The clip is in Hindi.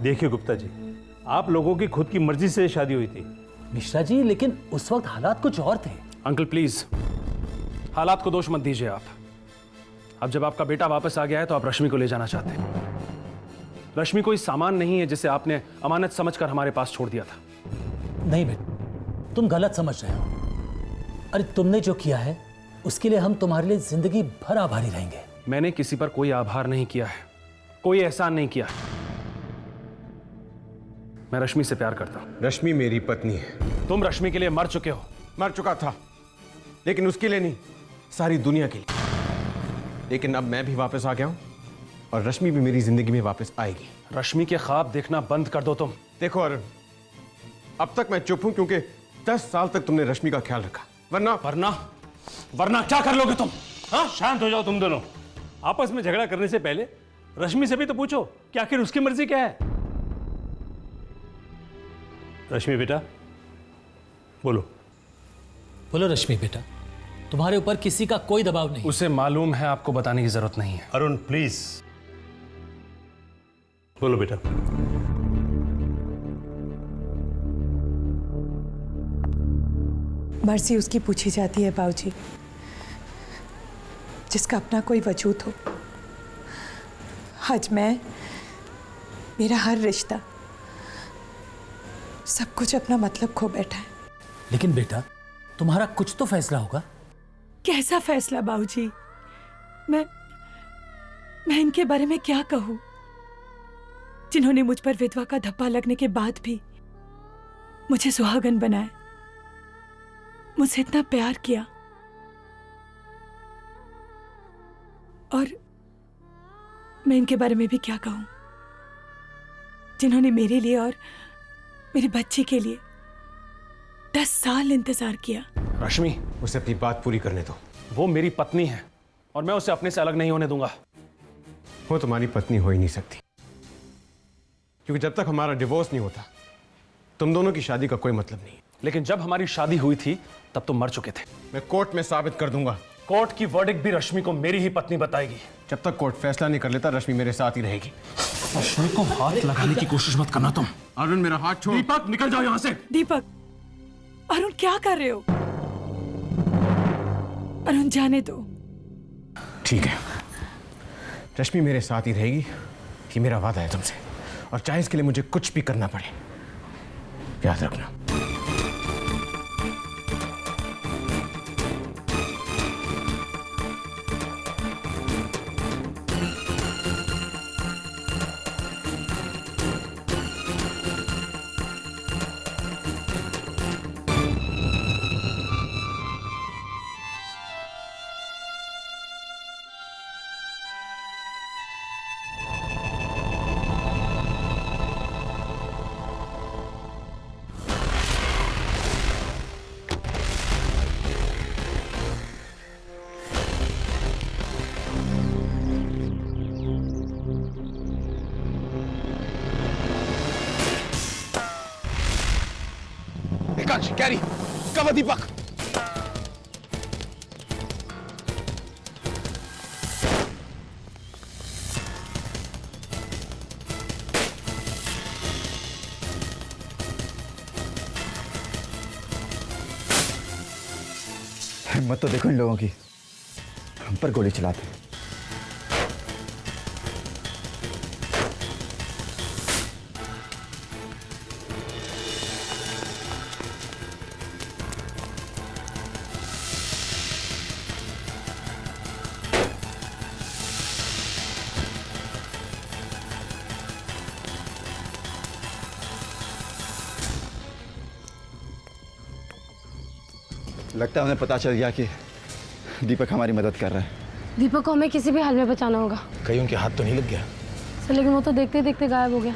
देखिए गुप्ता जी, आप लोगों की खुद की मर्जी से शादी हुई थी। मिश्रा जी, लेकिन उस वक्त हालात कुछ और थे। अंकल प्लीज हालात को दोष मत दीजिए आप। अब जब आपका बेटा वापस आ गया है तो आप रश्मि को ले जाना चाहते हैं। रश्मि कोई सामान नहीं है जिसे आपने अमानत समझकर हमारे पास छोड़ दिया था। नहीं बेटा, तुम गलत समझ रहे हो। अरे तुमने जो किया है उसके लिए हम तुम्हारे लिए जिंदगी भर आभारी रहेंगे। मैंने किसी पर कोई आभार नहीं किया है, कोई एहसान नहीं किया। मैं रश्मि से प्यार करता हूं। रश्मि मेरी पत्नी है। तुम रश्मि के लिए मर चुके हो। मर चुका था, लेकिन उसके लिए नहीं, सारी दुनिया के लिए। लेकिन अब मैं भी वापस आ गया हूं और रश्मि भी मेरी जिंदगी में वापस आएगी। रश्मि के ख्वाब देखना बंद कर दो तुम। देखो अरुण, अब तक मैं चुप हूं क्योंकि 10 साल तक तुमने रश्मि का ख्याल रखा। वरना क्या कर लोगे तुम? हाँ, शांत हो जाओ तुम दोनों। आपस में झगड़ा करने से पहले रश्मि से भी तो पूछो कि आखिर उसकी मर्जी क्या है। रश्मि बेटा बोलो। बोलो रश्मि बेटा, तुम्हारे ऊपर किसी का कोई दबाव नहीं। उसे मालूम है, आपको बताने की जरूरत नहीं है। अरुण प्लीज बोलो बेटा। मर्जी उसकी पूछी जाती है बाबूजी, जिसका अपना कोई वजूद हो। आज मेरा हर रिश्ता, सब कुछ अपना मतलब खो बैठा है। लेकिन बेटा, तुम्हारा कुछ तो फैसला होगा। कैसा फैसला बाबूजी? मैं इनके बारे में क्या कहूं, जिन्होंने मुझ पर विधवा का धब्बा लगने के बाद भी मुझे सुहागन बनाया, मुझसे इतना प्यार किया। और मैं इनके बारे में भी क्या कहूं, जिन्होंने मेरे लिए और मेरी बच्ची के लिए 10 साल इंतजार किया। रश्मि, उसे अपनी बात पूरी करने दो। वो मेरी पत्नी है और मैं उसे अपने से अलग नहीं होने दूंगा। वो तुम्हारी पत्नी हो ही नहीं सकती, क्योंकि जब तक हमारा डिवोर्स नहीं होता तुम दोनों की शादी का कोई मतलब नहीं। लेकिन जब हमारी शादी हुई थी तब तुम मर चुके थे। मैं कोर्ट में साबित कर दूंगा। कोर्ट की वर्डिक्ट भी रश्मि को मेरी ही पत्नी बताएगी। जब तक कोर्ट फैसला नहीं कर लेता रश्मि मेरे साथ ही रहेगी। रश्मि को हाथ लगाने की कोशिश मत करना तुम। अरुण मेरा हाथ छोड़। दीपक निकल जाओ यहां से। दीपक, अरुण क्या कर रहे हो? अरुण जाने दो। ठीक है, रश्मि मेरे साथ ही रहेगी, ये मेरा वादा है तुमसे। और चाहे इसके लिए मुझे कुछ भी करना पड़े, याद रखना। कैरी, कवर दीपक। हिम्मत तो देखो इन लोगों की, हम पर गोली चलाते। लगता है उन्हें पता चल गया कि दीपक हमारी मदद कर रहा है। दीपक को हमें किसी भी हाल में बचाना होगा। कहीं उनके हाथ तो नहीं लग गया? लेकिन वो तो देखते देखते गायब हो गया।